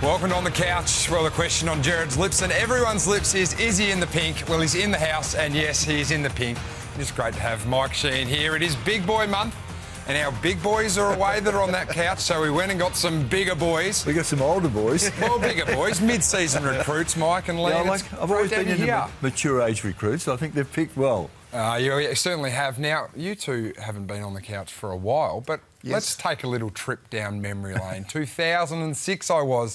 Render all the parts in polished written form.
Welcome to On the Couch. Well, the question on Jared's lips and everyone's lips is he in the pink? Well, he's in the house, and yes, he is in the pink. It's great to have Mike Sheahan here. It is Big Boy Month, and our big boys are away that are on that couch, so we went and got some bigger boys. We got some older boys. Well, bigger boys, mid-season recruits, Mike and Leigh. Yeah, I've always been into mature age recruits. I think they've picked well. You certainly have. Now, you two haven't been on the couch for a while, but let's take a little trip down memory lane. 2006 I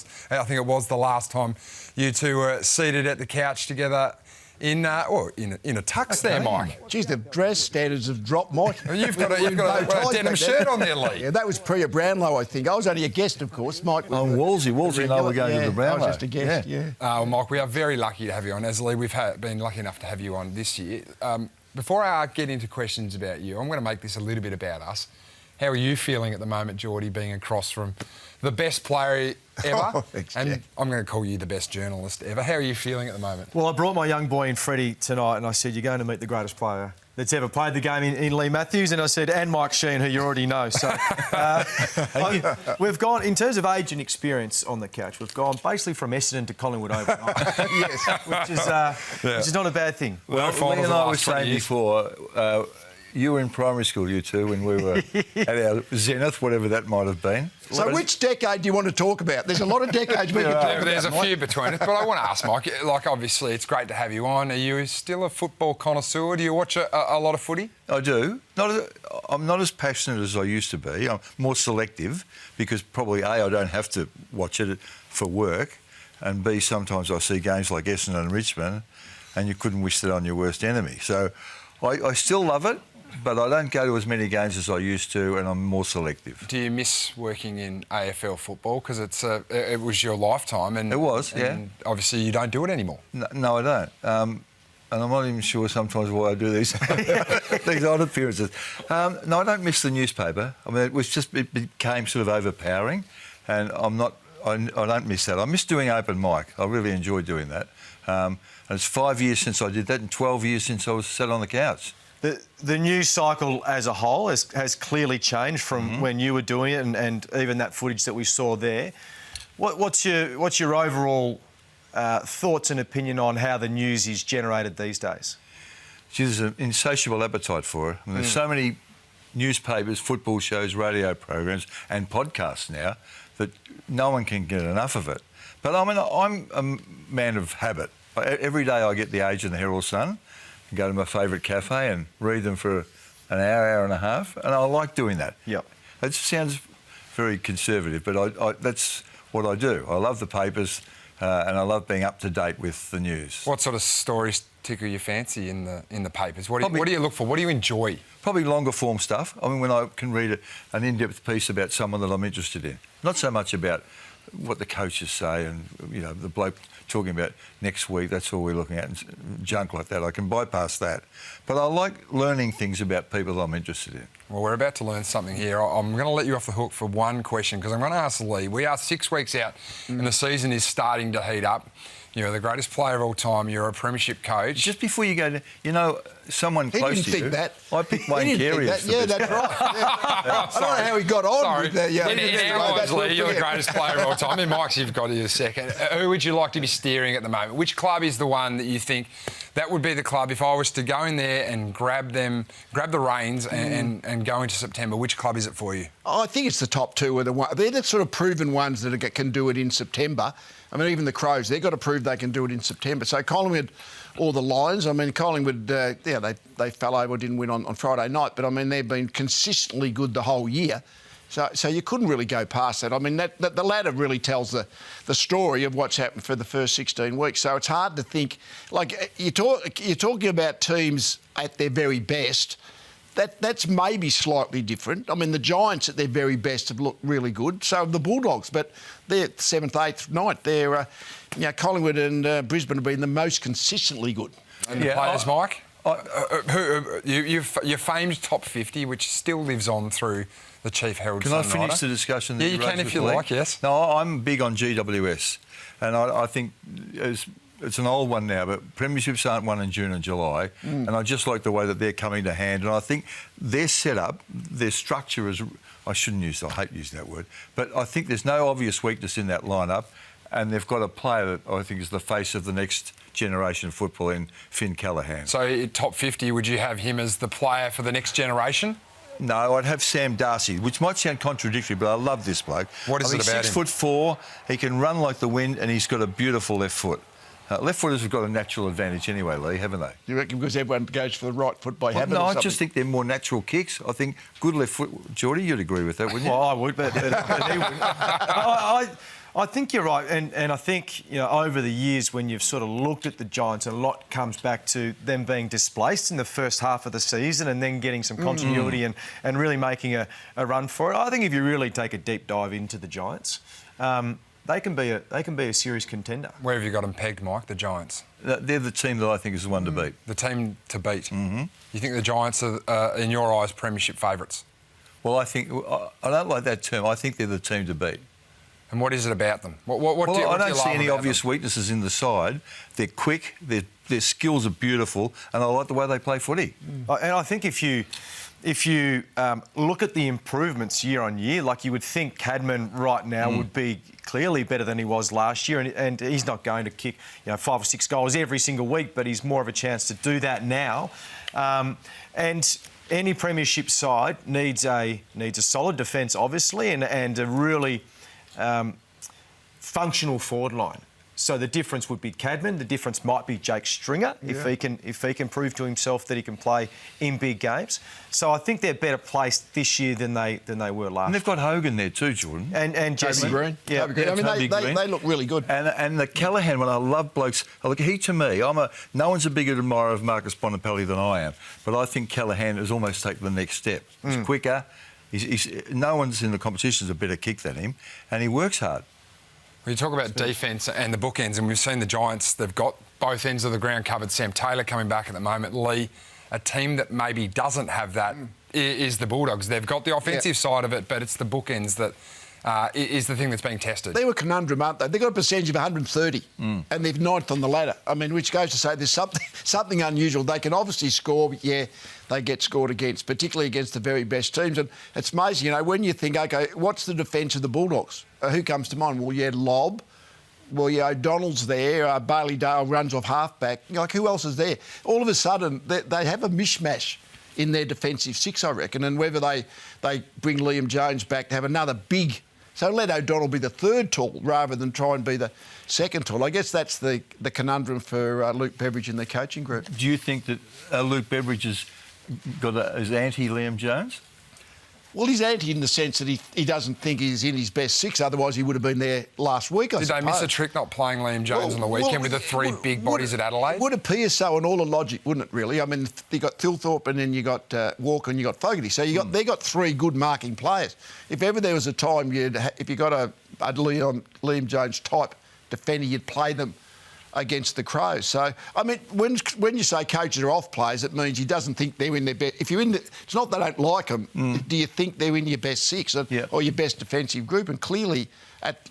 think it was the last time you two were seated at the couch together in a tux there, Mike. Geez, the dress standards have dropped, Mike. You've got a denim shirt on there, Leigh. Yeah, that was pre-Brownlow, I think. I was only a guest, of course. Mike was Wolsey and I were going to the Brownlow. I was just a guest, yeah. Well, Mike, we are very lucky to have you on. As Leigh, we've been lucky enough to have you on this year. Before I get into questions about you, I'm going to make this a little bit about us. How are you feeling at the moment, Geordie, being across from the best player ever? Oh, thanks, and Jack. I'm going to call you the best journalist ever. How are you feeling at the moment? Well, I brought my young boy in, Freddie, tonight, and I said, you're going to meet the greatest player that's ever played the game in Leigh Matthews, and I said, and Mike Sheahan, who you already know. So we've gone, in terms of age and experience on the couch, we've gone basically from Essendon to Collingwood overnight. Yes, which is not a bad thing. Well, Leigh and I were saying before, you were in primary school, you two, when we were at our zenith, whatever that might have been. So which decade do you want to talk about? There's a lot of decades we can talk about. There's a few between us, but I want to ask, Mike, obviously it's great to have you on. Are you still a football connoisseur? Do you watch a lot of footy? I do. I'm not as passionate as I used to be. I'm more selective because probably, A, I don't have to watch it for work, and B, sometimes I see games like Essendon and Richmond and you couldn't wish that on your worst enemy. So I still love it, but I don't go to as many games as I used to, and I'm more selective. Do you miss working in AFL football? Because it was your lifetime. And it was, and obviously you don't do it anymore. No, I don't. And I'm not even sure sometimes why I do these these odd appearances. No, I don't miss the newspaper. I mean, it became sort of overpowering, and I don't miss that. I miss doing open mic. I really enjoy doing that. And it's 5 years since I did that, and 12 years since I was sat on the couch. The news cycle as a whole has clearly changed from when you were doing it, and even that footage that we saw there. What's your overall thoughts and opinion on how the news is generated these days? There's an insatiable appetite for it. I mean, there's so many newspapers, football shows, radio programs and podcasts now that no one can get enough of it. But I mean, I'm a man of habit. Every day I get the Age and the Herald Sun, go to my favourite cafe and read them for an hour and a half, and I like doing that. Yep. It sounds very conservative, but that's what I do. I love the papers, and I love being up to date with the news. What sort of stories tickle your fancy in the papers? What do you look for? What do you enjoy? Probably longer form stuff. I mean, when I can read an in-depth piece about someone that I'm interested in, not so much about what the coaches say and, the bloke talking about next week, that's all we're looking at, and junk like that. I can bypass that. But I like learning things about people I'm interested in. Well, we're about to learn something here. I'm going to let you off the hook for one question, because I'm going to ask Leigh. We are 6 weeks out and the season is starting to heat up. You're the greatest player of all time. You're a Premiership coach. Just before you go, someone close to you... He didn't think that. I picked Wayne Carey as the Yeah, best. that's right. I don't know how he got on with that. Yeah, in our eyes, Leigh, you're the greatest player of all time. In Mike's, you've got it a second. Who would you like to be steering at the moment? Which club is the one that you think that would be the club if I was to go in there and grab the reins and go into September? Which club is it for you? I think it's the top two. They're the sort of proven ones that can do it in September. I mean, even the Crows, they've got to prove they can do it in September. So Collingwood or the Lions, I mean, Collingwood, they fell over, didn't win on Friday night, but, I mean, they've been consistently good the whole year. So you couldn't really go past that. I mean, the ladder really tells the story of what's happened for the first 16 weeks. So it's hard to think... Like, you're talking about teams at their very best. That's maybe slightly different. I mean, the Giants at their very best have looked really good. So have the Bulldogs, but they're 7th, 8th night. They're, Collingwood and Brisbane have been the most consistently good. And the players, Mike? Your famed top 50, which still lives on through the Chief Herald. Can I finish the discussion? Yeah, you can if you like, yes. No, I'm big on GWS, and I think it's an old one now, but premierships aren't won in June and July, and I just like the way that they're coming to hand. And I think their setup, their structure is... I hate using that word, but I think there's no obvious weakness in that lineup, and they've got a player that I think is the face of the next generation of football in Finn Callaghan. So top 50, would you have him as the player for the next generation? No, I'd have Sam Darcy, which might sound contradictory, but I love this bloke. What is it about him? 6'4", he can run like the wind, and he's got a beautiful left foot. Left footers have got a natural advantage anyway, Leigh, haven't they? You reckon because everyone goes for the right foot by habit? No, or I something? just think they're more natural kicks. I think good left foot. Geordie, you'd agree with that, wouldn't you? Well, I would, but he wouldn't. I think you're right, and I think over the years when you've sort of looked at the Giants, a lot comes back to them being displaced in the first half of the season and then getting some continuity and really making a run for it. I think if you really take a deep dive into the Giants, they can be a serious contender. Where have you got them pegged, Mike? The Giants. They're the team that I think is the one to beat. The team to beat. Mm-hmm. You think the Giants are, in your eyes, premiership favourites? Well, I don't like that term. I think they're the team to beat. And what is it about them? What I don't see any obvious them? weaknesses in the side. They're quick, their skills are beautiful, and I like the way they play footy. And I think if you look at the improvements year on year, like you would think Cadman right now would be clearly better than he was last year, and he's not going to kick 5 or 6 goals every single week, but he's more of a chance to do that now. And any premiership side needs a solid defence, obviously, and a really functional forward line. So the difference would be Cadman. The difference might be Jake Stringer if he can prove to himself that he can play in big games. So I think they're better placed this year than they were last. And they've got Hogan there too, Jordan. And Jesse Toby Green. Yeah. Toby Green. I mean, they look really good. And the Callaghan one, I love blokes. Look, he to me, no one's a bigger admirer of Marcus Bonampelli than I am, but I think Callaghan has almost taken the next step. He's quicker. No one's in the competition's a better kick than him, and he works hard. Well, you talk about defence and the bookends, and we've seen the Giants, they've got both ends of the ground covered. Sam Taylor coming back at the moment. Leigh, a team that maybe doesn't have that is the Bulldogs. They've got the offensive side of it, but it's the bookends that is the thing that's being tested. They were a conundrum, aren't they? They've got a percentage of 130 and they're 9th on the ladder. I mean, which goes to say there's something unusual. They can obviously score, but they get scored against, particularly against the very best teams. And it's amazing, when you think, OK, what's the defence of the Bulldogs? Who comes to mind? Well, Lobb. Well, O'Donnell's there. Bailey Dale runs off halfback. Who else is there? All of a sudden, they have a mishmash in their defensive six, I reckon. And whether they bring Liam Jones back to have another big... So let O'Donnell be the third tall rather than try and be the second tall. I guess that's the conundrum for Luke Beveridge and their coaching group. Do you think that Luke Beveridge is anti-Liam Jones? Well, he's anti in the sense that he doesn't think he's in his best six, otherwise he would have been there last week, I suppose. Did they miss a trick not playing Liam Jones on the weekend with the three big bodies at Adelaide? It would appear so in all the logic, wouldn't it, really? I mean, you got Thilthorpe and then you got Walker and you got Fogarty. So they got three good marking players. If ever there was a time if you got a Liam Jones type defender, you'd play them against the Crows. So, I mean, when you say coaches are off players, it means he doesn't think they're in their best... If you're in it's not they don't like them. Do you think they're in your best six or your best defensive group? And clearly,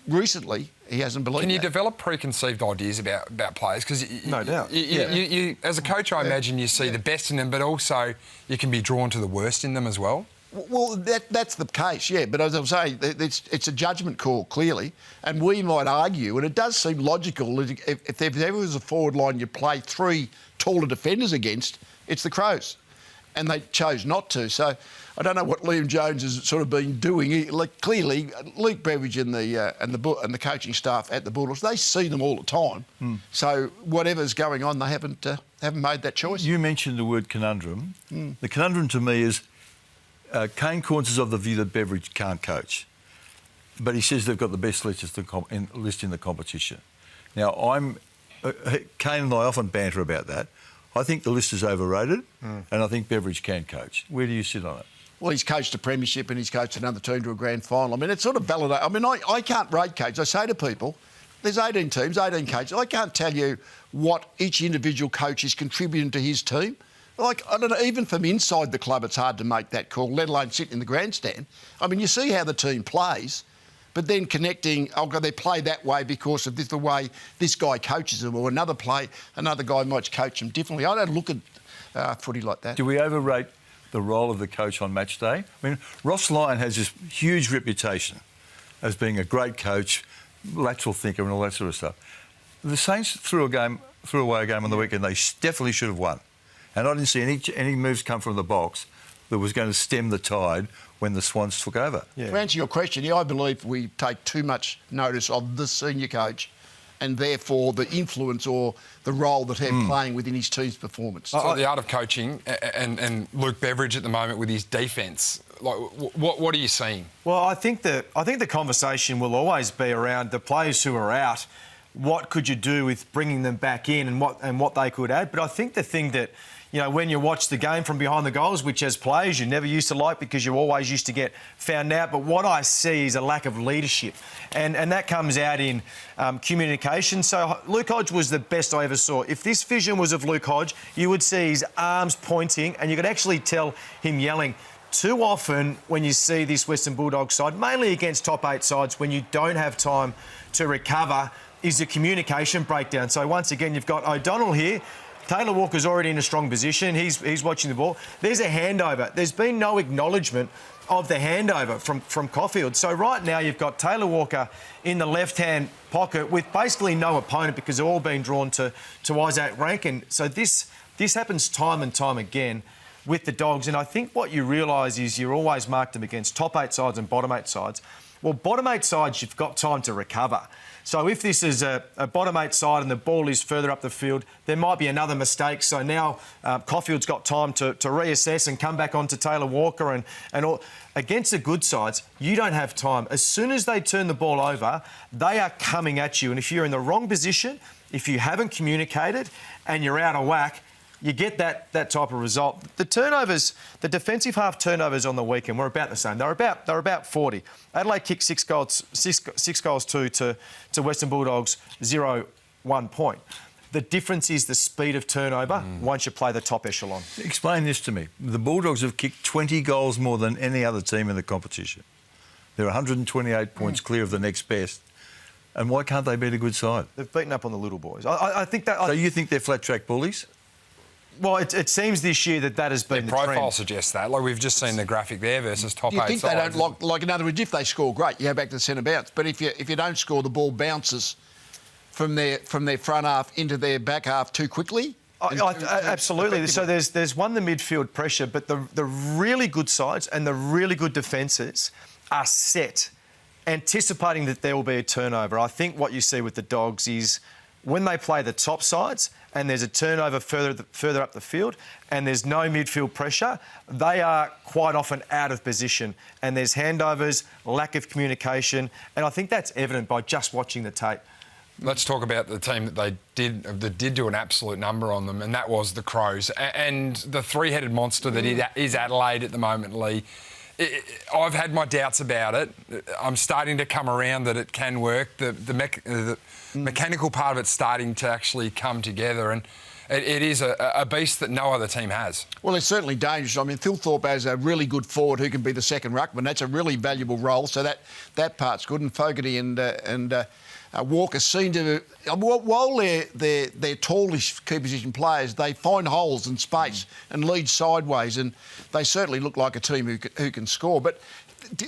recently, he hasn't believed Can you that. Develop preconceived ideas about players? Because no doubt. You, as a coach, I imagine you see the best in them, but also you can be drawn to the worst in them as well. Well, that's the case, yeah. But as I'm saying, it's a judgment call, clearly. And we might argue, and it does seem logical, if there ever was a forward line you play three taller defenders against, it's the Crows. And they chose not to. So I don't know what Liam Jones has sort of been doing. Clearly, Luke Beveridge and the coaching staff at the Bulldogs, they see them all the time. So whatever's going on, they haven't made that choice. You mentioned the word conundrum. The conundrum to me is... Kane Corns is of the view that Beveridge can't coach, but he says they've got the best list in the competition. Now, Kane and I often banter about that. I think the list is overrated, and I think Beveridge can coach. Where do you sit on it? Well, he's coached a premiership and he's coached another team to a grand final. I mean, it's sort of validated. I mean, I can't rate coach. I say to people, there's 18 teams, 18 coaches. I can't tell you what each individual coach is contributing to his team. Like, I don't know, even from inside the club, it's hard to make that call, let alone sitting in the grandstand. I mean, you see how the team plays, but then connecting, they play that way because of the way this guy coaches them, or another guy might coach them differently. I don't look at footy like that. Do we overrate the role of the coach on match day? I mean, Ross Lyon has this huge reputation as being a great coach, lateral thinker and all that sort of stuff. The Saints threw away a game on the weekend they definitely should have won. And I didn't see any moves come from the box that was going to stem the tide when the Swans took over. Yeah. To answer your question, I believe we take too much notice of the senior coach and therefore the influence or the role that he's playing within his team's performance. So the art of coaching and Luke Beveridge at the moment with his defence, like what are you seeing? Well, I think the conversation will always be around the players who are out. What could you do with bringing them back in and what they could add? But I think the thing that, you know, when you watch the game from behind the goals, which as players you never used to like because you always used to get found out, but what I see is a lack of leadership. And that comes out in communication. So Luke Hodge was the best I ever saw. If this vision was of Luke Hodge, you would see his arms pointing and you could actually tell him yelling. Too often when you see this Western Bulldogs side, mainly against top 8 sides, when you don't have time to recover, is the communication breakdown. So once again, you've got O'Donnell here. Taylor Walker's already in a strong position. He's watching the ball. There's a handover. There's been no acknowledgement of the handover from Caulfield. So right now you've got Taylor Walker in the left-hand pocket with basically no opponent because they're all being drawn to Isaac Rankin. So this happens time and time again with the Dogs. And I think what you realise is you're always marked them against top 8 sides and bottom 8 sides. Well, bottom 8 sides, you've got time to recover. So if this is a bottom 8 side and the ball is further up the field, there might be another mistake. So now Caulfield's got time to reassess and come back onto Taylor Walker and all. Against the good sides, you don't have time. As soon as they turn the ball over, they are coming at you. And if you're in the wrong position, if you haven't communicated and you're out of whack, you get that type of result. The turnovers, the defensive half turnovers on the weekend were about the same. They're about 40. Adelaide kicked 6 goals, 6 goals to Western Bulldogs 0-1 point. The difference is the speed of turnover once you play the top echelon. Explain this to me. The Bulldogs have kicked 20 goals more than any other team in the competition. They're 128 points clear of the next best. And why can't they beat a good side? They've beaten up on the little boys. I think that. So you think they're flat track bullies? Well, it seems this year that has been the trend. Profile suggests that. Like we've just seen the graphic there versus top 8 Do you think sides. they don't like in other words, if they score, great, you go back to the centre bounce. But if you don't score, the ball bounces from their front half into their back half too quickly. Absolutely. So there's the midfield pressure, but the really good sides and the really good defences are set, anticipating that there will be a turnover. I think what you see with the Dogs is when they play the top sides and there's a turnover further up the field and there's no midfield pressure, they are quite often out of position and there's handovers, lack of communication, and I think that's evident by just watching the tape. Let's talk about the team that did do an absolute number on them, and that was the Crows. And the three-headed monster that is Adelaide at the moment, Leigh. I've had my doubts about it. I'm starting to come around that it can work. The mechanical part of it's starting to actually come together, and it is a beast that no other team has. Well, it's certainly dangerous. I mean, Thilthorpe has a really good forward who can be the second ruckman. That's a really valuable role, so that part's good. And Fogarty and Walker seem to, while they're tallish key position players, they find holes in space and lead sideways, and they certainly look like a team who can score. But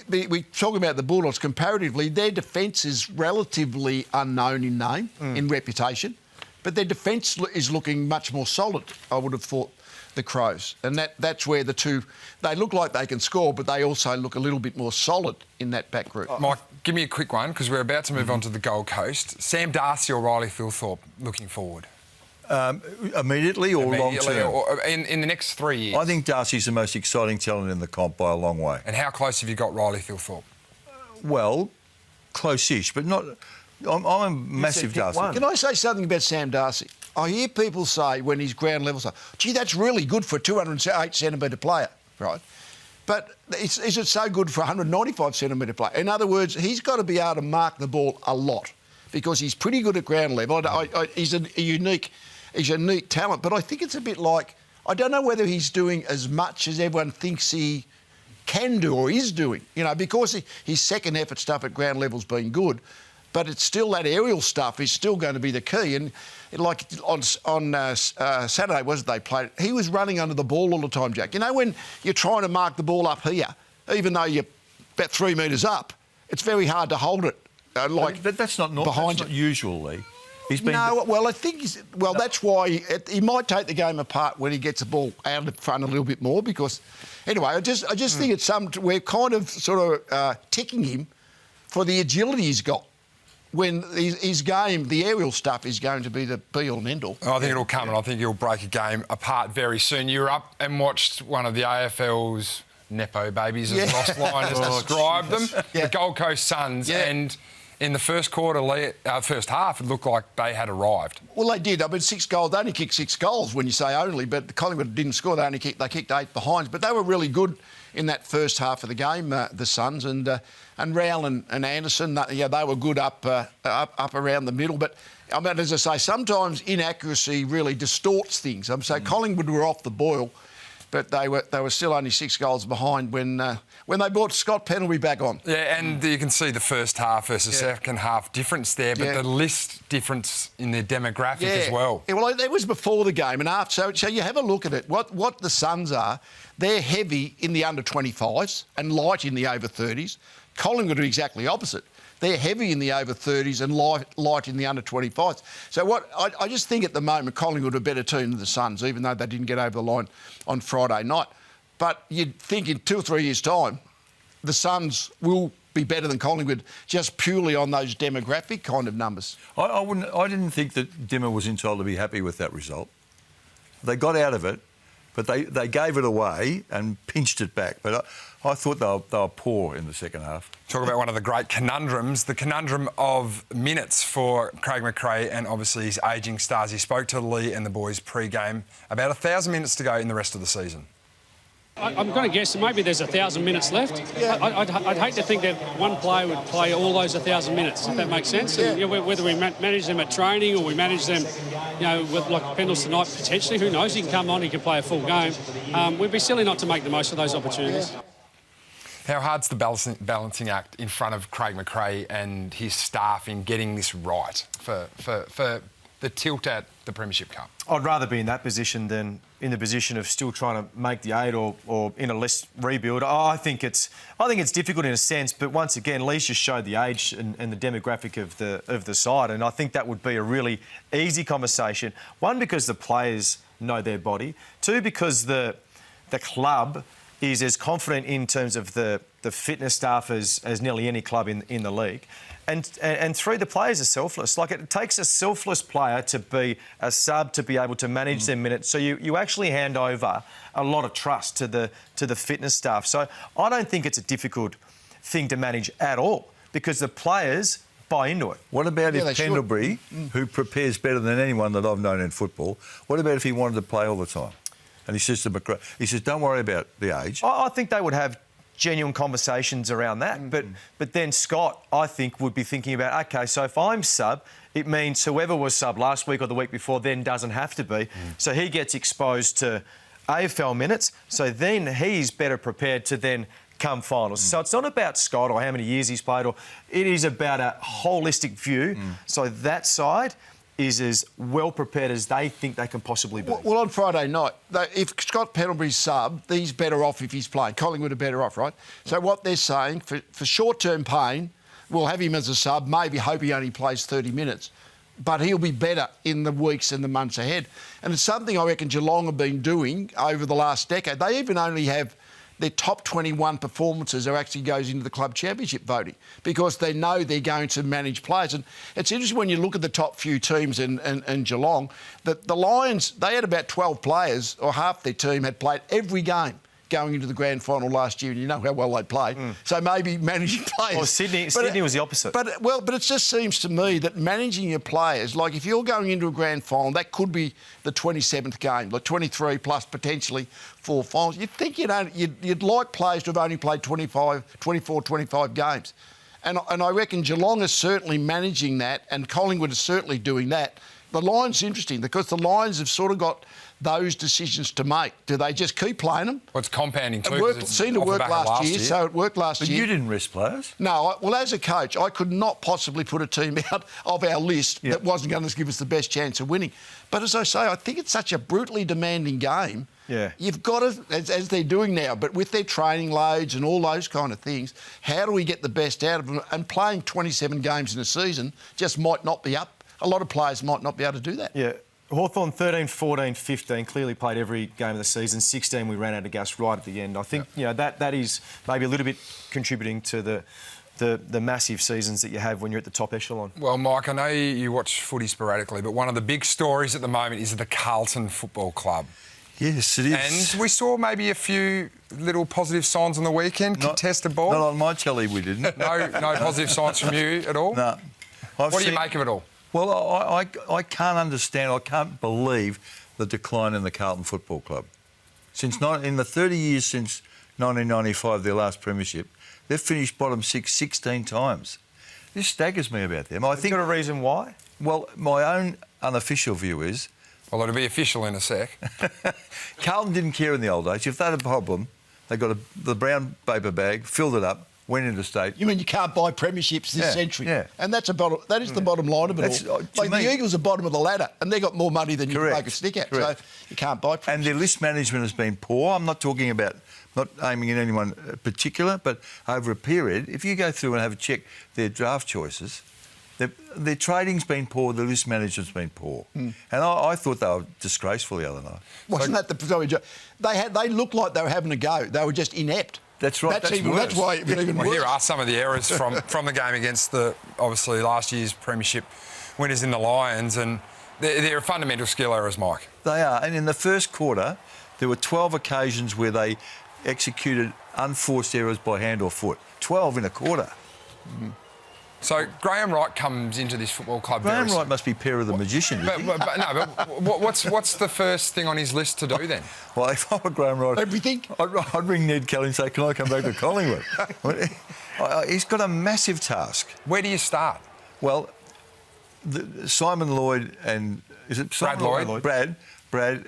we talk about the Bulldogs comparatively. Their defence is relatively unknown in name, in reputation, but their defence is looking much more solid, I would have thought, the Crows. And that's where the two, they look like they can score, but they also look a little bit more solid in that back group. Mike, give me a quick one, because we're about to move on to the Gold Coast. Sam Darcy or Riley Thilthorpe looking forward? Immediately or long term? Or in the next 3 years? I think Darcy's the most exciting talent in the comp by a long way. And how close have you got Riley Thilthorpe? Well, close-ish, but not... I'm a massive Darcy. Can I say something about Sam Darcy? I hear people say when he's ground level, say, gee, that's really good for a 208-centimetre player, right? But is it so good for a 195-centimetre player? In other words, he's got to be able to mark the ball a lot because he's pretty good at ground level. He's a unique talent, but I think it's a bit like, I don't know whether he's doing as much as everyone thinks he can do or is doing, you know, because his second effort stuff at ground level's been good. But it's still that aerial stuff is still going to be the key. And like on Saturday, they played? He was running under the ball all the time, Jack. You know, when you're trying to mark the ball up here, even though you're about 3 metres up, it's very hard to hold it That's not behind that's not usual, Lee. He's been No, well, I think that's why he might take the game apart when he gets the ball out of front a little bit more. Because anyway, I just think it's we're kind of sort of ticking him for the agility he's got. When his game, the aerial stuff is going to be the be-all and end-all. I think it'll come, and I think he'll break a game apart very soon. You were up and watched one of the AFL's Nepo babies, as Ross Lyon has described them, the Gold Coast Suns, and in the first quarter, first half, it looked like they had arrived. Well, they did. I mean, 6 goals. They only kicked 6 goals when you say only, but Collingwood didn't score. They kicked 8 behinds, but they were really good in that first half of the game, the Suns, and Riewoldt and Anderson, they were good up around the middle. But I mean, as I say, sometimes inaccuracy really distorts things. I'm saying Collingwood were off the boil, but they were still only 6 goals behind when they brought Scott Pendlebury back on. Yeah, and you can see the first half versus second half difference there, but the list difference in their demographic as well. Yeah, well, that was before the game and after. So you have a look at it. What the Suns are, they're heavy in the under 25s and light in the over 30s. Collingwood are exactly opposite. They're heavy in the over 30s and light in the under 25s. So I just think at the moment Collingwood are a better team than the Suns, even though they didn't get over the line on Friday night. But you'd think in 2 or 3 years' time, the Suns will be better than Collingwood just purely on those demographic kind of numbers. I didn't think that Dimmer was entitled to be happy with that result. They got out of it, but they gave it away and pinched it back. But I thought they were poor in the second half. Talk about one of the great conundrums, the conundrum of minutes for Craig McRae and obviously his ageing stars. He spoke to Lee and the boys pre-game. About 1,000 minutes to go in the rest of the season. I'm going to guess maybe there's 1,000 minutes left. Yeah. I'd hate to think that one player would play all those 1,000 minutes, if that makes sense. Yeah. And, whether we manage them at training or we manage them, with like Pendles tonight, potentially, who knows? He can come on, he can play a full game. We'd be silly not to make the most of those opportunities. Yeah. How hard's the balancing act in front of Craig McRae and his staff in getting this right for the tilt at the Premiership Cup? I'd rather be in that position than in the position of still trying to make the 8 or in a less rebuild. I think it's difficult in a sense, but once again, Lee's just showed the age and the demographic of the side, and I think that would be a really easy conversation. One, because the players know their body. 2, because the club is as confident in terms of the fitness staff as nearly any club in the league. And 3, the players are selfless. Like, it takes a selfless player to be a sub, to be able to manage their minutes. So you actually hand over a lot of trust to the fitness staff. So I don't think it's a difficult thing to manage at all, because the players buy into it. What about if Pendlebury, who prepares better than anyone that I've known in football, what about if he wanted to play all the time? And he says to McRae, don't worry about the age. I think they would have genuine conversations around that. But then Scott, I think, would be thinking about, OK, so if I'm sub, it means whoever was sub last week or the week before then doesn't have to be. So he gets exposed to AFL minutes, so then he's better prepared to then come finals. So it's not about Scott or how many years he's played, or it is about a holistic view. So that side is as well prepared as they think they can possibly be. Well, on Friday night, if Scott Pendlebury's sub, he's better off if he's playing. Collingwood are better off, right? So what they're saying, for short-term pain, we'll have him as a sub, maybe hope he only plays 30 minutes, but he'll be better in the weeks and the months ahead. And it's something I reckon Geelong have been doing over the last decade. They even only have their top 21 performances actually goes into the club championship voting, because they know they're going to manage players. And it's interesting when you look at the top few teams in Geelong, that the Lions, they had about 12 players, or half their team had played every game going into the grand final last year, and you know how well they played. So maybe managing players... Well, Sydney was the opposite. But it just seems to me that managing your players, like if you're going into a grand final, that could be the 27th game, like 23 plus potentially 4 finals. You'd think you'd like players to have only played 24, 25 games. And I reckon Geelong is certainly managing that, and Collingwood is certainly doing that. The Lions interesting, because the Lions have sort of got those decisions to make. Do they just keep playing them? Well, it's compounding too. It seemed to work last year, so it worked last year. But you didn't rest players? No. Well, as a coach, I could not possibly put a team out of our list that wasn't going to give us the best chance of winning. But as I say, I think it's such a brutally demanding game Yeah. You've got to, as they're doing now, but with their training loads and all those kind of things, how do we get the best out of them? And playing 27 games in a season just might not be up. A lot of players might not be able to do that. Yeah. Hawthorn 13, 14, 15 clearly played every game of the season. 16 we ran out of gas right at the end. I think that is maybe a little bit contributing to the massive seasons that you have when you're at the top echelon. Well, Mike, I know you watch footy sporadically, but one of the big stories at the moment is the Carlton Football Club. Yes, it is. And we saw maybe a few little positive signs on the weekend. Contested ball. Not on my telly, we didn't. No positive signs from you at all? No. What do you make of it all? Well, I can't understand, I can't believe the decline in the Carlton Football Club. In the 30 years since 1995, their last premiership, they've finished bottom 16 times. This staggers me about them. I think. Got a reason why? Well, my own unofficial view is... Well, it'll be official in a sec. Carlton didn't care in the old days. If they had a problem, they got the brown paper bag, filled it up, went into state. You mean you can't buy premierships this century? Yeah. And that is the bottom line of it all. Like the Eagles are bottom of the ladder and they got more money than you can make a stick at. Correct. So you can't buy premierships. And their list management has been poor. I'm not talking about, not aiming at anyone particular, but over a period, if you go through and have a check their draft choices, their trading's been poor, the list management's been poor. And I thought they were disgraceful the other night. Wasn't that the... They looked like they were having a go. They were just inept. That's right. That's why it even Well, worse. here are some of the errors from the game against obviously last year's premiership winners in the Lions, and they're fundamental skill errors, Mike. They are. And in the first quarter, there were 12 occasions where they executed unforced errors by hand or foot. 12 in a quarter. So Graham Wright comes into this football club. Graham Wright must be pair of the magician. But what's the first thing on his list to do then? Well, if I were Graham Wright... Everything? I'd ring Ned Kelly and say, can I come back to Collingwood? He's got a massive task. Where do you start? Well, Simon Lloyd and... Is it Simon Brad Lloyd? Brad,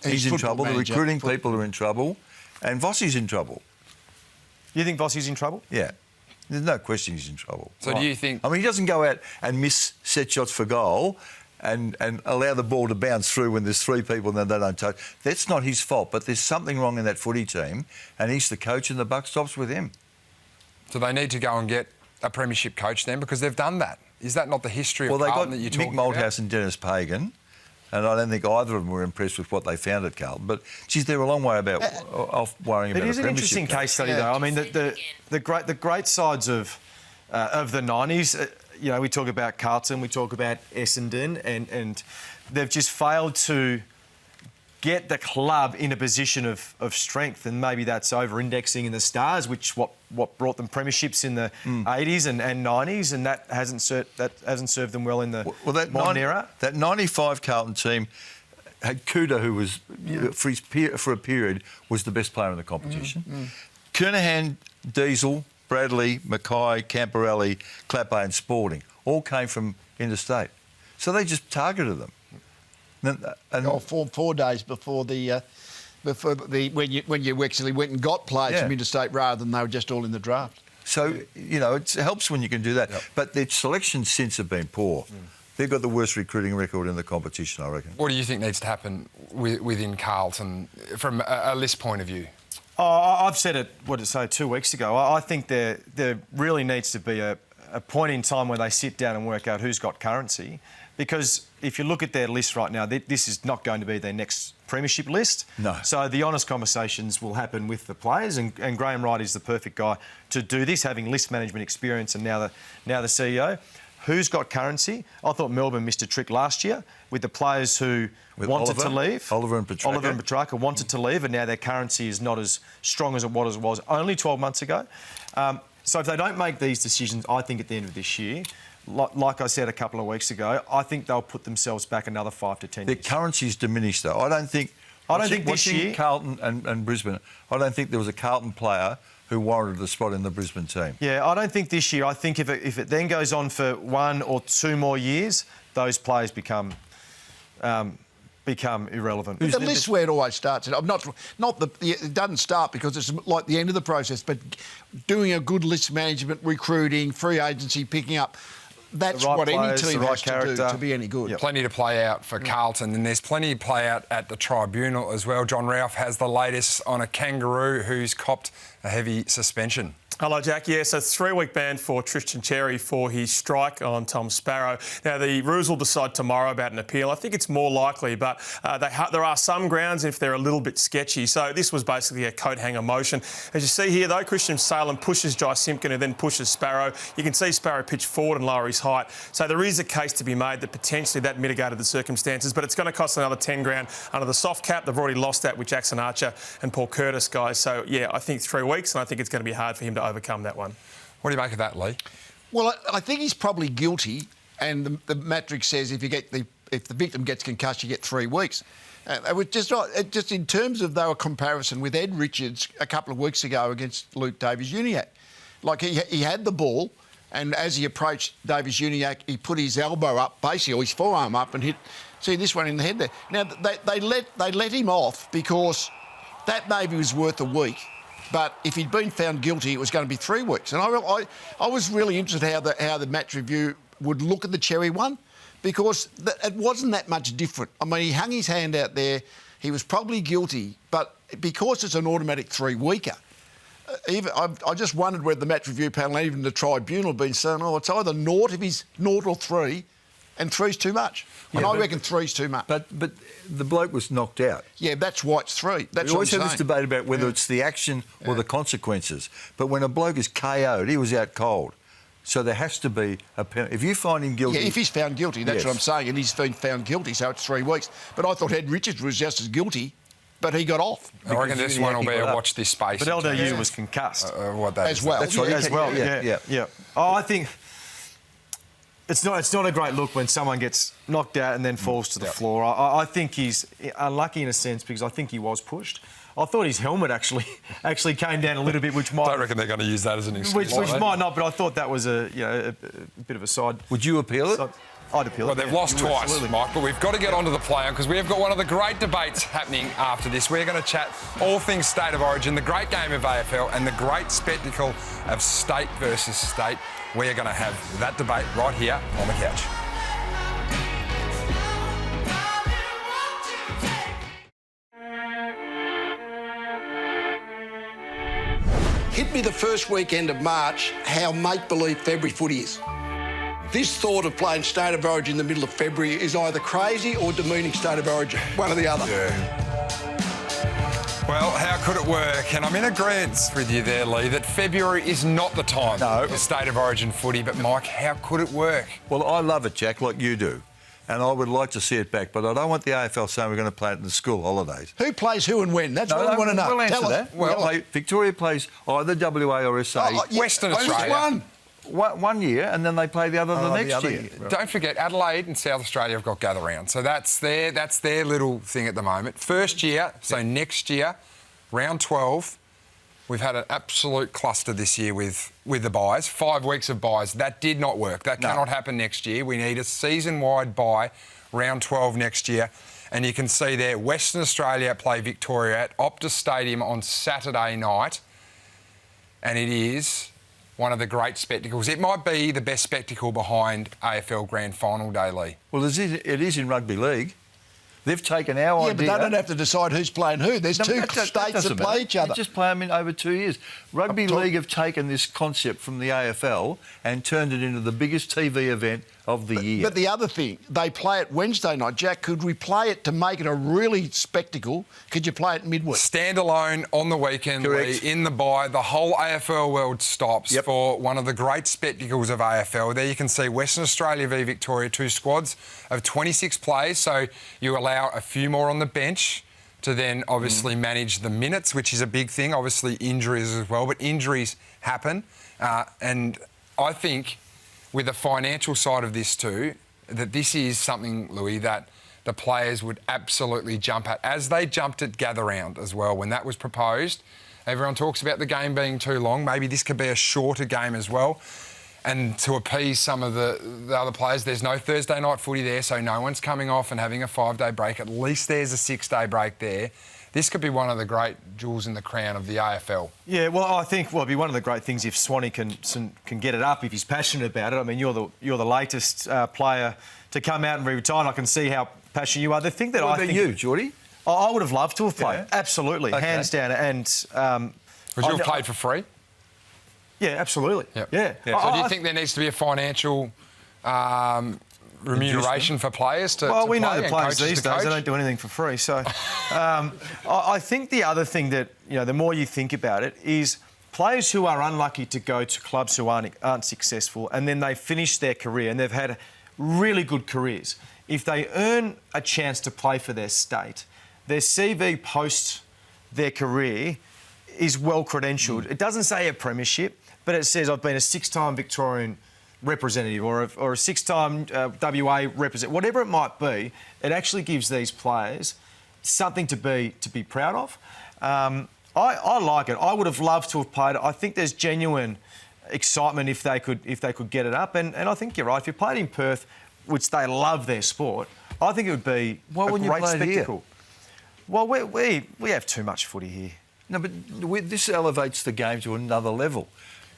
he's in trouble. The recruiting people are in trouble. And Vossi's in trouble. You think Vossi's in trouble? Yeah. There's no question he's in trouble. So do you think... I mean, he doesn't go out and miss set shots for goal and allow the ball to bounce through when there's three people and they don't touch. That's not his fault, but there's something wrong in that footy team and he's the coach and the buck stops with him. So they need to go and get a premiership coach then because they've done that. Is that not the history of Carlton that you're talking about? Well, they got Mick Malthouse and Dennis Pagan, and I don't think either of them were impressed with what they found at Carlton. But, geez, they're a long way off worrying about a premiership. It is an interesting case study, though. I mean, the great sides of the 90s, we talk about Carlton, we talk about Essendon, and they've just failed to get the club in a position of strength, and maybe that's over-indexing in the Stars, which what brought them premierships in the 80s and 90s, and that hasn't served them well in the modern era. That 95 Carlton team had Kuda, who was for a period was the best player in the competition. Kernahan, Diesel, Bradley, Mackay, Camporelli, Clapper and Spalding all came from interstate, so they just targeted them. And 4 days before when you actually went and got players from interstate rather than they were just all in the draft. So, it helps when you can do that. Yep. But their selections since have been poor. They've got the worst recruiting record in the competition, I reckon. What do you think needs to happen within Carlton from a list point of view? Oh, I've said it, 2 weeks ago. I think there really needs to be a point in time where they sit down and work out who's got currency. Because if you look at their list right now, this is not going to be their next premiership list. No. So the honest conversations will happen with the players, and Graham Wright is the perfect guy to do this, having list management experience and now the CEO. Who's got currency? I thought Melbourne missed a trick last year with the players who wanted to leave. Oliver and Petrarca wanted to leave, and now their currency is not as strong as it was only 12 months ago. So if they don't make these decisions, I think at the end of this year, like I said a couple of weeks ago, I think they'll put themselves back another 5 to 10 years. Their currency's diminished, though. I don't think this year, Carlton and Brisbane, I don't think there was a Carlton player who warranted a spot in the Brisbane team. Yeah, I don't think this year. I think if it then goes on for 1 or 2 more years, those players become irrelevant. But the list where it always starts. It doesn't start because it's like the end of the process, but doing a good list management, recruiting, free agency, picking up. that's the right what players, any team the right has to do character. to be any good. Plenty to play out for Carlton, and there's plenty to play out at the Tribunal as well. John Riewoldt has the latest on a kangaroo who's copped a heavy suspension. Hello, Jack. Yes, a 3-week ban for Tristan Cherry for his strike on Tom Sparrow. Now, the Roos will decide tomorrow about an appeal. I think it's more likely, but there are some grounds if they're a little bit sketchy. So this was basically a coat hanger motion. As you see here, though, Christian Salem pushes Jai Simpkin and then pushes Sparrow. You can see Sparrow pitch forward and lower his height. So there is a case to be made that potentially that mitigated the circumstances, but it's going to cost another 10 grand under the soft cap. They've already lost that with Jackson Archer and Paul Curtis, guys. So, yeah, I think 3 weeks, and I think it's going to be hard for him to overcome that one. What do you make of that, Leigh? Well, I think he's probably guilty, and the matrix says if the victim gets concussed, you get 3 weeks. It was just in terms of a comparison with Ed Richards a couple of weeks ago against Luke Davies-Uniacke. Like he had the ball, and as he approached Davies-Uniacke, he put his elbow up, basically, or his forearm up, and hit. See this one in the head there. Now they let him off because that maybe was worth a week. But if he'd been found guilty, it was going to be 3 weeks. And I was really interested how the match review would look at the Cherry one, because it wasn't that much different. I mean, he hung his hand out there. He was probably guilty, but because it's an automatic 3-weeker, I just wondered whether the match review panel and even the Tribunal had been saying, it's either naught if he's naught or 3, and 3's too much. And I reckon 3's too much. But the bloke was knocked out. Yeah, that's why it's 3. That's We always what I'm have this saying. debate about whether it's the action or the consequences. But when a bloke is KO'd, he was out cold. So there has to be a penalty. If you find him guilty... Yeah, if he's found guilty, that's Yes. what I'm saying, and he's been found guilty, so it's 3 weeks. But I thought Ed Richards was just as guilty, but he got off. I reckon this one will be a watch this space. But LDU was concussed. What that As is. well. That's right. As well, Yeah. yeah. Oh, I think it's not a great look when someone gets knocked out and then falls to the floor. I think he's unlucky in a sense because I think he was pushed. I thought his helmet actually came down a little bit, which might... I don't reckon they're going to use that as an excuse. Which might not, but I thought that was a bit of a side... Would you appeal it? I'd appeal Well, it. they've lost twice, Absolutely. Mike, but we've got to get onto the play-on because we have got one of the great debates happening after this. We're going to chat all things State of Origin, the great game of AFL and the great spectacle of state versus state. We are going to have that debate right here on the couch. Hit me the first weekend of March how make-believe February footy is. This thought of playing State of Origin in the middle of February is either crazy or demeaning State of Origin, one or the other. Well, how could it work? And I'm in agreement with you there, Leigh, that February is not the time for State of Origin footy. But, Mike, how could it work? Well, I love it, Jack, like you do. And I would like to see it back, but I don't want the AFL saying we're going to play it in the school holidays. Who plays who and when? That's what I want to know. We'll answer Tell us. that. Well, Victoria plays either WA or SA. Western Only Australia. one. 1 year, and then they play the other the next year. Don't forget, Adelaide and South Australia have got gather round. So that's their little thing at the moment. First year, so next year, round 12, we've had an absolute cluster this year with the buys. 5 weeks of buys. That did not work. That cannot happen next year. We need a season-wide buy, round 12 next year. And you can see there, Western Australia play Victoria at Optus Stadium on Saturday night. And it is one of the great spectacles. It might be the best spectacle behind AFL Grand Final Day, Leigh. Well, it is in rugby league. They've taken our Yeah, idea. but they don't have to decide who's playing who. There's two states that doesn't play matter. each other. You just play them in over 2 years. Rugby league have taken this concept from the AFL and turned it into the biggest TV event of the year. But the other thing, they play it Wednesday night. Jack, could we play it to make it a really spectacle? Could you play it midweek? Standalone on the weekend, Correct. Leigh, in the bye. The whole AFL world stops for one of the great spectacles of AFL. There you can see Western Australia v Victoria, 2 squads of 26 players. So you allow a few more on the bench to then obviously manage the minutes, which is a big thing. Obviously injuries as well, but injuries happen. And I think with the financial side of this too, that this is something, Louis, that the players would absolutely jump at, as they jumped at gather round as well. When that was proposed, everyone talks about the game being too long. Maybe this could be a shorter game as well. And to appease some of the other players, there's no Thursday night footy there, so no one's coming off and having a 5-day break. At least there's a 6-day break there. this could be one of the great jewels in the crown of the AFL. Yeah, well, I think it'd be one of the great things if Swanee can get it up if he's passionate about it. I mean, you're the latest player to come out and be retired. I can see how passionate you are. The thing that What about you, Geordie? I would have loved to have played. Yeah. Absolutely, Okay. hands down. And Would you have played for free? Yeah, absolutely. Yep. Yeah. So do you think there needs to be a financial remuneration for players to Well, we play know the and players coaches these to days, they coach? don't do anything for free. So I think the other thing that, the more you think about it is players who are unlucky to go to clubs who aren't successful and then they finish their career and they've had really good careers. If they earn a chance to play for their state, their CV post their career is well credentialed. It doesn't say a premiership, but it says I've been a 6-time Victorian representative or a 6-time WA representative, whatever it might be. It actually gives these players something to be proud of. I like it. I would have loved to have played it. I think there's genuine excitement if they could get it up, and I think you're right. If you played in Perth, which they love their sport, I think it would be a great spectacle. Well, we have too much footy here. No, but this elevates the game to another level.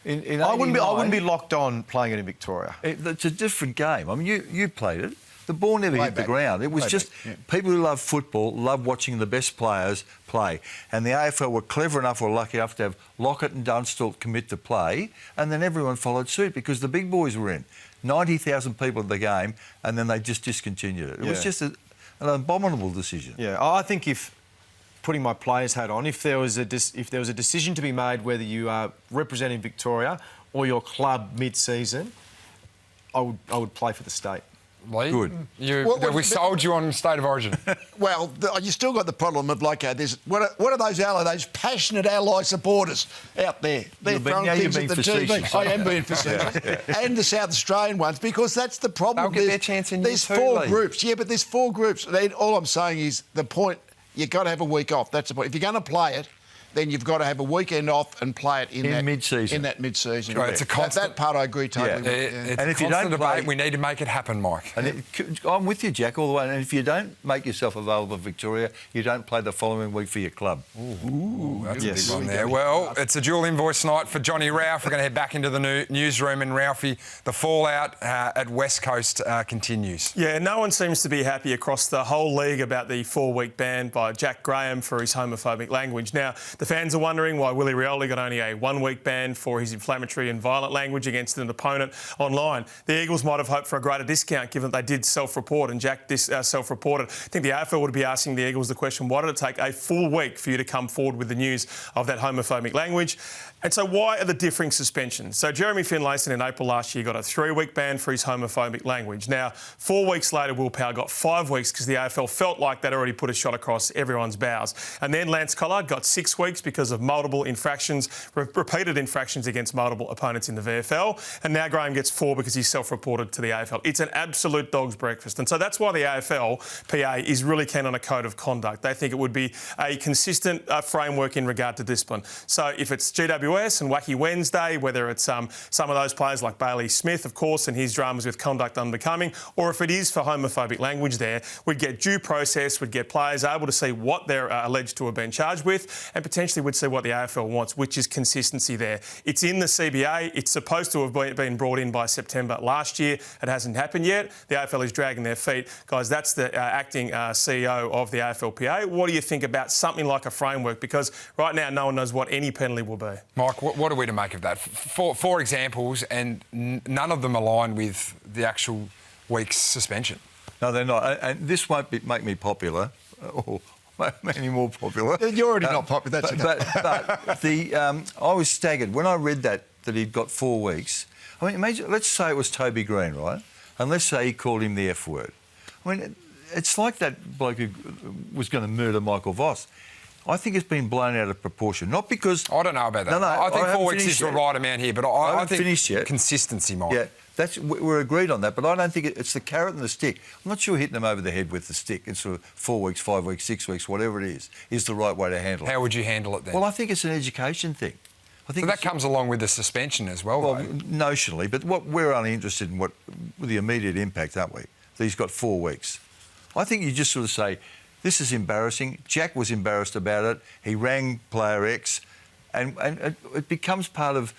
I wouldn't be locked on playing it in Victoria. It's a different game. I mean, you played it. The ball never hit the ground. It was just people who love football love watching the best players play. And the AFL were clever enough or lucky enough to have Lockett and Dunstall commit to play, and then everyone followed suit because the big boys were in. 90,000 people at the game, and then they just discontinued it. It was just an abominable decision. Yeah, I think if putting my player's hat on, if there was a decision to be made whether you are representing Victoria or your club mid-season, I would play for the state. Leigh, Good. We sold you on State of Origin. Well, you still got the problem of there's what are those passionate ally supporters out there? They're throwing things at the TV. I am being facetious. And the South Australian ones, because that's the problem. They'll get their chance in There's year two, four Leigh. groups. Yeah, but there's 4 groups. All I'm saying is the point. You've got to have a week off. That's the point. If you're going to play it, then you've got to have a weekend off and play it in mid-season. In that mid-season. Right, it's a constant. That part I agree totally with. It's And a if you constant don't play- debate. We need to make it happen, Mike. And I'm with you, Jack, all the way. And if you don't make yourself available for Victoria, you don't play the following week for your club. Ooh, that's Yes. a big one there. Well, it's a dual invoice night for Johnny Ralph. We're going to head back into the newsroom, and Ralphie, the fallout at West Coast continues. Yeah, no one seems to be happy across the whole league about the 4-week ban by Jack Graham for his homophobic language. Now, the fans are wondering why Willie Riewoldt got only a 1-week ban for his inflammatory and violent language against an opponent online. The Eagles might have hoped for a greater discount given that they did self-report, and Jack self-reported. I think the AFL would be asking the Eagles the question, why did it take a full week for you to come forward with the news of that homophobic language? And so why are the differing suspensions? So Jeremy Finlayson in April last year got a 3-week ban for his homophobic language. Now, 4 weeks later, Will Power got 5 weeks because the AFL felt like they'd already put a shot across everyone's bows. And then Lance Collard got 6 weeks because of multiple infractions, repeated infractions against multiple opponents in the VFL. And now Graham gets 4 because he's self-reported to the AFL. It's an absolute dog's breakfast. And so that's why the AFL-PA is really keen on a code of conduct. They think it would be a consistent framework in regard to discipline. So if it's GWS and Wacky Wednesday, whether it's some of those players like Bailey Smith, of course, and his dramas with conduct unbecoming, or if it is for homophobic language there, we'd get due process, we'd get players able to see what they're alleged to have been charged with, and potentially we'd see what the AFL wants, which is consistency there. It's in the CBA. It's supposed to have been brought in by September last year. It hasn't happened yet. The AFL is dragging their feet. Guys, that's the acting CEO of the AFLPA. What do you think about something like a framework? Because right now no one knows what any penalty will be. Mike, what are we to make of that? Four examples, and none of them align with the actual week's suspension. No, they're not. And this won't make me popular or any more popular. You're already not popular. That's okay. I was staggered when I read that he'd got 4 weeks. I mean, imagine, let's say it was Toby Green, right? And let's say he called him the F word. I mean, it's like that bloke who was going to murder Michael Voss. I think it's been blown out of proportion. Not because... I don't know about that. No, I think 4 weeks is yet. the right amount here, but I think finished yet. Consistency, Mike. Yeah, we're agreed on that, but I don't think it's the carrot and the stick. I'm not sure hitting them over the head with the stick in sort of 4 weeks, 5 weeks, 6 weeks, whatever it is the right way to handle it. How would you handle it then? Well, I think it's an education thing. I think so that comes along with the suspension as well, well, though. notionally, but we're only interested in with the immediate impact, aren't we? That he's got 4 weeks. I think you just sort of say, this is embarrassing. Jack was embarrassed about it. He rang player X, and it becomes part of...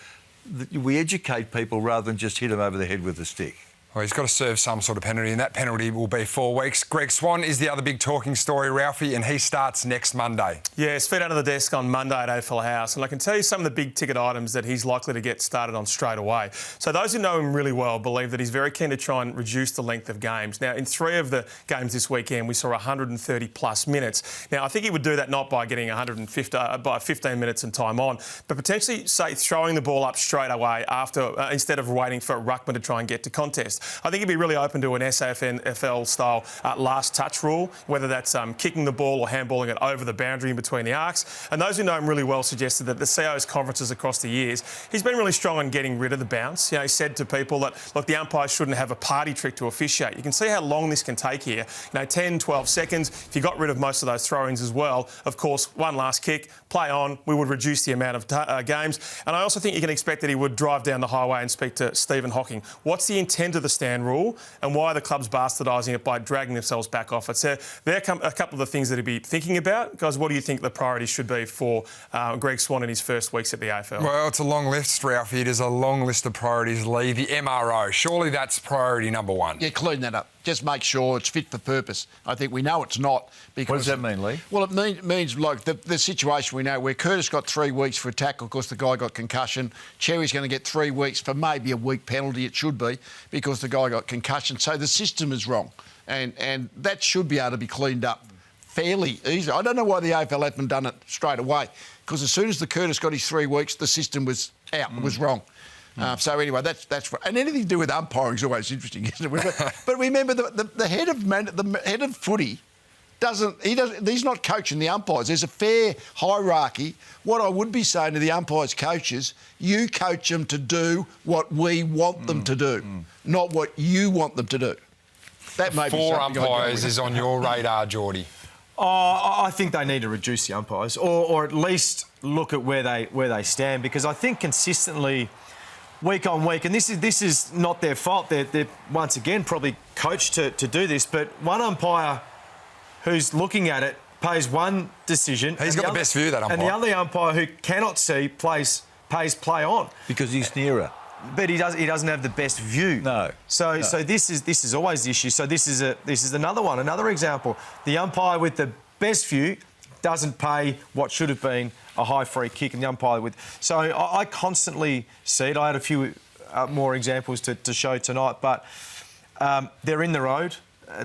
We educate people rather than just hit them over the head with a stick. Well, he's got to serve some sort of penalty, and that penalty will be 4 weeks. Greg Swan is the other big talking story, Ralphie, and he starts next Monday. Yeah, his feet under the desk on Monday at AFL House. And I can tell you some of the big ticket items that he's likely to get started on straight away. So those who know him really well believe that he's very keen to try and reduce the length of games. Now, in 3 of the games this weekend, we saw 130 plus minutes. Now, I think he would do that not by getting 150 by 15 minutes and time on, but potentially, say, throwing the ball up straight away after instead of waiting for a ruckman to try and get to contest. I think he'd be really open to an SANFL-style last touch rule, whether that's kicking the ball or handballing it over the boundary in between the arcs. And those who know him really well suggested that the CO's conferences across the years, he's been really strong on getting rid of the bounce. You know, he said to people that, look, the umpires shouldn't have a party trick to officiate. You can see how long this can take here. You know, 10, 12 seconds. If you got rid of most of those throw-ins as well, of course, one last kick, play on, we would reduce the amount of games. And I also think you can expect that he would drive down the highway and speak to Stephen Hocking. What's the intent of the stand rule and why are the clubs bastardising it by dragging themselves back off it? So there are a couple of the things that he'd be thinking about. Guys, what do you think the priorities should be for Greg Swan in his first weeks at the AFL? Well, it's a long list, Ralphie. It is a long list of priorities, Lee. The MRO, surely that's priority number 1. Yeah, clean that up. Just make sure it's fit for purpose. I think we know it's not. Because What does that mean, Lee? Well, it means like the situation we know where Curtis got 3 weeks for a tackle because the guy got concussion. Cherry's going to get 3 weeks for maybe a week penalty, it should be, because the guy got concussion. So the system is wrong. And that should be able to be cleaned up fairly easy. I don't know why the AFL haven't done it straight away, because as soon as the Curtis got his 3 weeks, the system was out. It was wrong. So anyway, that's and anything to do with umpiring is always interesting, isn't it? But remember, the head of footy he's not coaching the umpires. There's a fair hierarchy. What I would be saying to the umpires' coaches, you coach them to do what we want them to do, not what you want them to do. That may be 4 something umpires is on your radar, Geordie. I think they need to reduce the umpires, or at least look at where they stand, because I think consistently, week on week, and this is not their fault. They're once again probably coached to do this, but one umpire who's looking at it pays one decision. He's got the best view, that umpire. And the other umpire who cannot see pays play on. Because he's nearer. But he doesn't have the best view. No. So this is always the issue. So this is another one, another example. The umpire with the best view doesn't pay what should have been a high free kick, and the umpire with. So I constantly see it. I had a few more examples to show tonight, but they're in the road.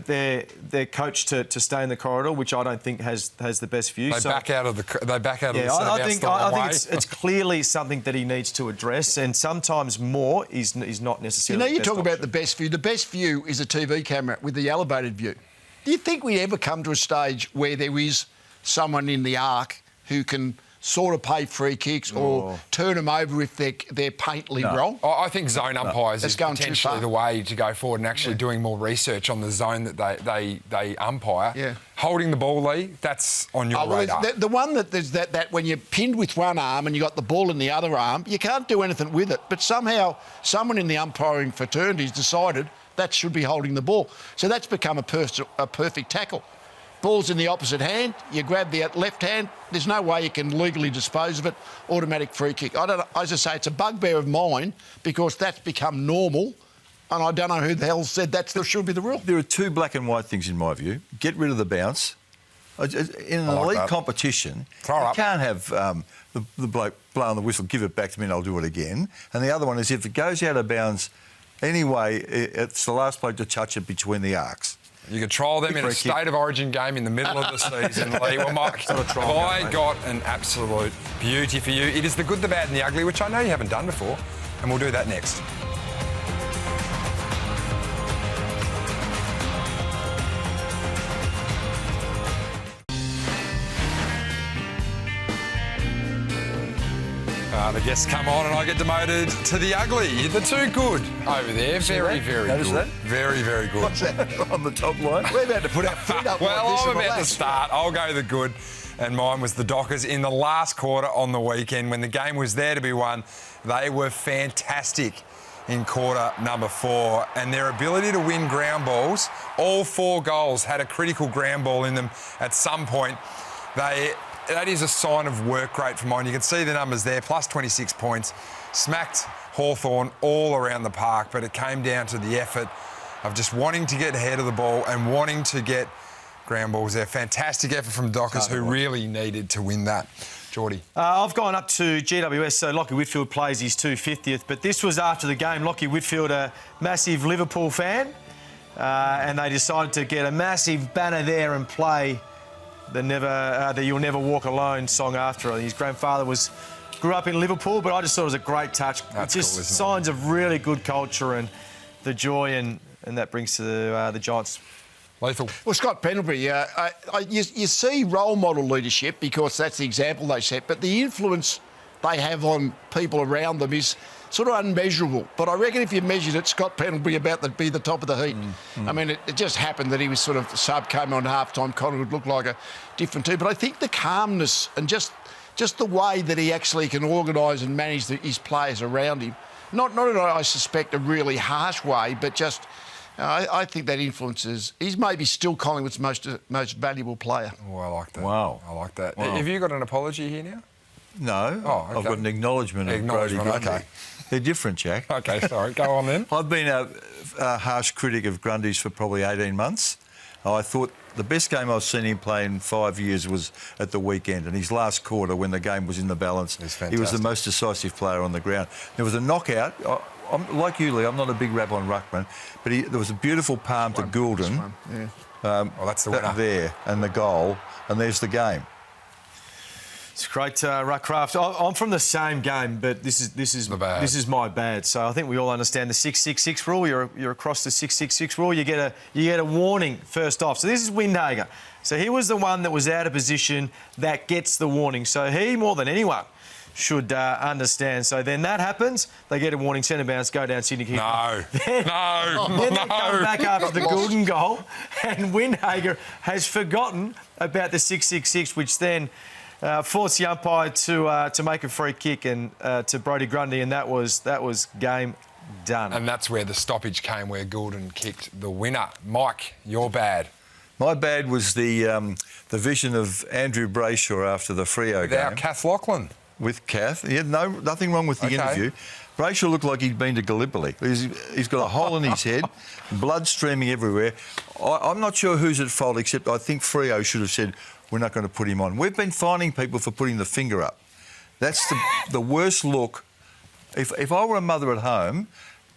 They're coached to stay in the corridor, which I don't think has the best view. They back out of the Yeah, I think it's clearly something that he needs to address, and sometimes more is not necessarily. You know, you talk about option. the best view. The best view is a TV camera with the elevated view. Do you think we ever come to a stage where there is someone in the arc who can sort of pay free kicks or turn them over if they're patently wrong? I think zone umpires is going too potentially far. the way to go forward, and actually doing more research on the zone that they umpire. Yeah. Holding the ball, Lee, that's on your radar. The one that there's that when you're pinned with one arm and you got the ball in the other arm, you can't do anything with it. But somehow someone in the umpiring fraternity's decided that should be holding the ball. So that's become a perfect tackle. Ball's in the opposite hand, you grab the left hand, there's no way you can legally dispose of it, automatic free kick. As I say, it's a bugbear of mine because that's become normal, and I don't know who the hell said that should be the rule. There are 2 black and white things in my view. Get rid of the bounce. In an elite competition, you can't have the bloke blow on the whistle, give it back to me and I'll do it again. And the other one is if it goes out of bounds anyway, it's the last bloke to touch it between the arcs. You could trial them in a State of Origin game in the middle of the season, Lee. Well, Mike, I got an absolute beauty for you. It is the good, the bad and the ugly, which I know you haven't done before, and we'll do that next. The guests come on and I get demoted to the ugly. The 2 good over there. Very, very Notice good. that? Very, very good. What's that? On the top line. We're about to put our feet up Well, like this I'm and about to relax. start. I'll go the good. And mine was the Dockers in the last quarter on the weekend when the game was there to be won. They were fantastic. in quarter number 4, and their ability to win ground balls, all 4 goals had a critical ground ball in them at some point. That is a sign of work rate from mine. You can see the numbers there, plus 26 points. Smacked Hawthorn all around the park, but it came down to the effort of just wanting to get ahead of the ball and wanting to get ground balls there. Fantastic effort from Dockers, who really needed to win that. Geordie. I've gone up to GWS, so Lachie Whitfield plays his 250th, but this was after the game. Lachie Whitfield, a massive Liverpool fan, and they decided to get a massive banner there and play the You'll Never Walk Alone song after it. His grandfather grew up in Liverpool, but I just thought it was a great touch. That's just cool, isn't signs of really good culture and the joy and that brings to the Giants. Lethal. Well, Scott Pendlebury, you see role model leadership because that's the example they set, but the influence they have on people around them is sort of unmeasurable. But I reckon if you measured it, Scott Pendlebury about to be the top of the heap. I mean, it just happened that he was sort of, the sub came on half-time, Collingwood looked like a different team. But I think the calmness and just the way that he actually can organise and manage his players around him, not in, I suspect, a really harsh way, but just... I think that influences... He's maybe still Collingwood's most valuable player. Oh, I like that. Wow. I like that. Wow. Have you got an apology here now? No. Oh, okay. I've got an acknowledgement of Brodie Grundy. Okay. They're different, Jack. Okay, sorry. Go on then. I've been a harsh critic of Grundy's for probably 18 months. I thought the best game I've seen him play in 5 years was at the weekend, and his last quarter when the game was in the balance. He was the most decisive player on the ground. There was a knockout. Like you, Lee, I'm not a big rap on ruckman, but there was a beautiful palm to Goulden. Well, that's the winner. There, and the goal, and there's the game. It's great, Ruckcraft. I'm from the same game, but this is my bad. So I think we all understand the 6-6-6 rule. You're across the 6-6-6 rule. You get a warning first off. So this is Windhager. So he was the one that was out of position that gets the warning. So he, more than anyone, should understand. So then that happens, they get a warning, centre bounce, go down Sydney. No. Then they come back after the Goulden goal, and Windhager has forgotten about the 6-6-6, which then forced the umpire to make a free kick and to Brodie Grundy, and that was game done. And that's where the stoppage came, where Goulden kicked the winner. Mike, you're bad. My bad was the vision of Andrew Brayshaw after the Freo game. Without Kath Lachlan. With Kath. He had nothing wrong with the interview. Brayshaw looked like he'd been to Gallipoli. He's got a hole in his head, blood streaming everywhere. I'm not sure who's at fault, except I think Freo should have said, we're not going to put him on. We've been finding people for putting the finger up. That's the worst look. If I were a mother at home,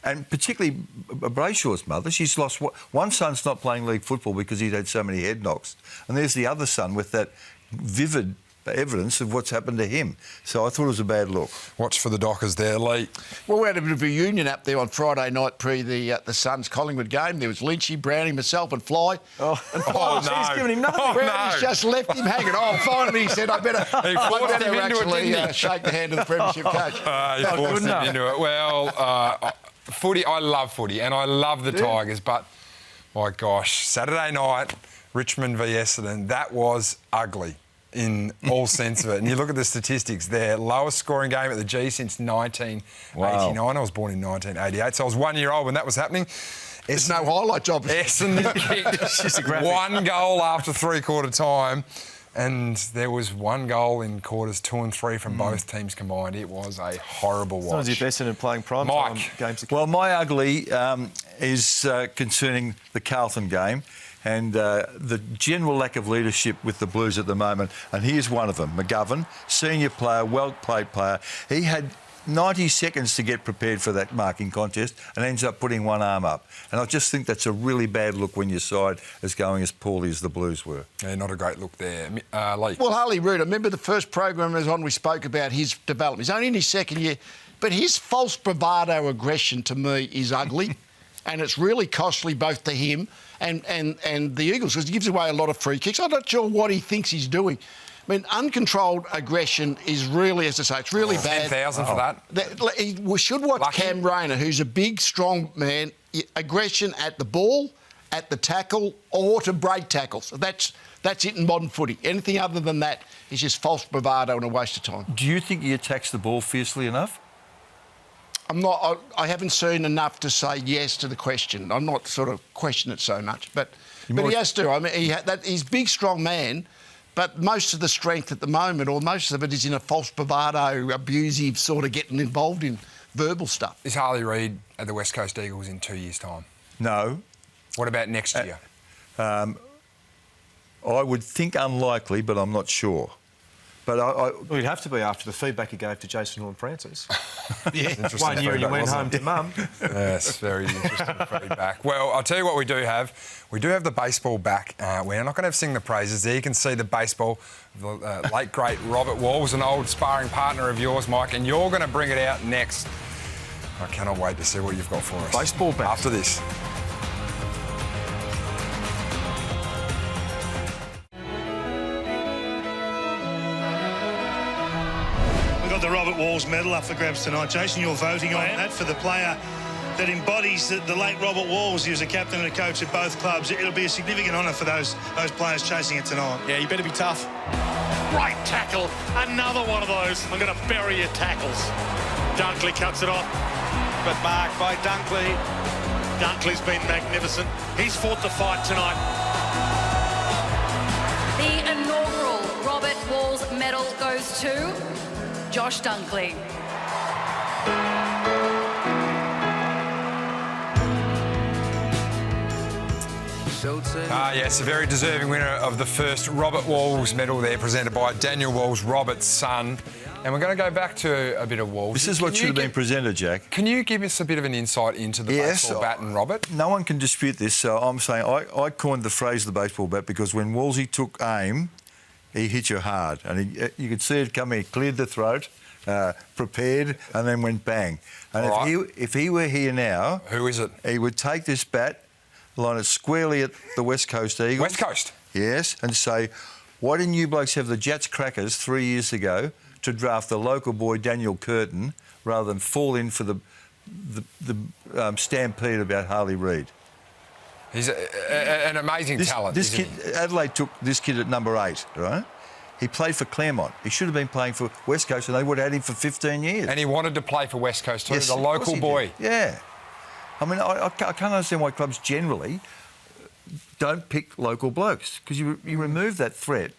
and particularly Brayshaw's mother, she's lost... One son's not playing league football because he'd had so many head knocks. And there's the other son with that vivid evidence of what's happened to him. So I thought it was a bad look. Watch for the Dockers there, Lee. Well, we had a bit of a reunion up there on Friday night pre the Suns Collingwood game. There was Lynchy, Brownie, myself and Fly. No. He's giving him nothing. Brownie's just left him hanging. Finally he said, I better actually shake the hand of the Premiership coach. He forced him into it. Well, footy, I love footy and I love the Tigers, but my gosh, Saturday night, Richmond v Essendon, that was ugly in all sense of it. And you look at the statistics there, lowest scoring game at the G since 1989. Wow. I was born in 1988, so I was 1 year old when that was happening. There's no highlight job. Essendon kicked one goal after three-quarter time, and there was one goal in quarters 2 and 3 from both teams combined. It was a horrible watch. As if Essendon playing prime time games. Well, my ugly is concerning the Carlton game and the general lack of leadership with the Blues at the moment. And here's one of them, McGovern, senior player, well-played player. He had 90 seconds to get prepared for that marking contest and ends up putting one arm up. And I just think that's a really bad look when your side is going as poorly as the Blues were. Yeah, not a great look there. Lee. Well, Harley Rood, I remember the first program I was on, we spoke about his development. He's only in his second year, but his false bravado aggression to me is ugly. And it's really costly both to him and the Eagles, because he gives away a lot of free kicks. I'm not sure what he thinks he's doing. I mean, uncontrolled aggression is really, as I say, it's really bad. 10,000 for that. We should watch Lucky. Cam Rayner, who's a big, strong man. Aggression at the ball, at the tackle, or to break tackles. That's it in modern footy. Anything other than that is just false bravado and a waste of time. Do you think he attacks the ball fiercely enough? I haven't seen enough to say yes to the question. I'm not sort of questioning it so much, but he has to. I mean, he's a big, strong man, but most of the strength at the moment, or most of it, is in a false bravado, abusive sort of getting involved in verbal stuff. Is Harley Reid at the West Coast Eagles in 2 years' time? No. What about next year? I would think unlikely, but I'm not sure. But Well, you'd have to be after the feedback he gave to Jason Horne-Francis. Interesting One year you feedback, went wasn't home it? to mum. Yes, very interesting feedback. Well, I'll tell you what we do have. We do have the baseball back. We're not going to have Sing the Praises. There you can see the baseball. The late, great Robert Walls, an old sparring partner of yours, Mike, and you're going to bring it out next. I cannot wait to see what you've got for us. Baseball back. After this. The Robert Walls medal up for grabs tonight. Jason, you're voting on that for the player that embodies the late Robert Walls. He was a captain and a coach at both clubs. It'll be a significant honour for those players chasing it tonight. Yeah, you better be tough. Great tackle. Another one of those. I'm going to bury your tackles. Dunkley cuts it off. But marked by Dunkley. Dunkley's been magnificent. He's fought the fight tonight. The inaugural Robert Walls medal goes to Josh Dunkley. Yes, a very deserving winner of the first Robert Walls medal there, presented by Daniel Walls, Robert's son. And we're going to go back to a bit of Walls. This is what should have been presented, Jack. Can you give us a bit of an insight into the baseball bat and Robert? No one can dispute this, so I'm saying I coined the phrase the baseball bat because when Woolsey took aim, he hit you hard. And you could see it coming. He cleared the throat, prepared, and then went bang. And if he were here now... Who is it? He would take this bat, line it squarely at the West Coast Eagles. West Coast? Yes, and say, why didn't you blokes have the Jats crackers 3 years ago to draft the local boy Daniel Curtin rather than fall in for the stampede about Harley Reid? He's an amazing talent. This kid, Adelaide took this kid at number 8, right? He played for Claremont. He should have been playing for West Coast, and they would have had him for 15 years. And he wanted to play for West Coast too, yes, the local boy. Did. Yeah. I mean, I can't understand why clubs generally don't pick local blokes, because you remove that threat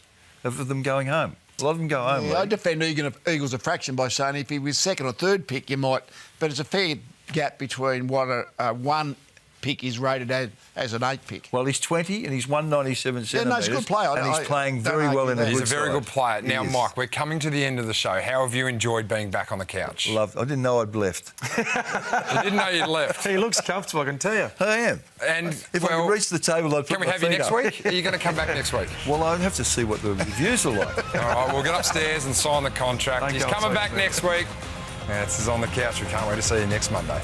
of them going home. A lot of them go home. Yeah, I defend Eagles a fraction by saying if he was second or third pick, you might... But it's a fair gap between what one pick is rated as an 8 pick. Well, he's 20 and he's 197 centimetres. Yeah, no, he's a good player. And he's playing very well in a good side. He's a very good player. Now, Mike, we're coming to the end of the show. How have you enjoyed being back on the couch? I didn't know I'd left. You didn't know you'd left. He looks comfortable, I can tell you. I am. And if I could reach the table, I'd put Can we my have you feet next up. week? Are you going to come back next week? Well, I'd have to see what the reviews are like. All right, we'll get upstairs and sign the contract. He's coming back next week. This is On the Couch. We can't wait to see you next Monday.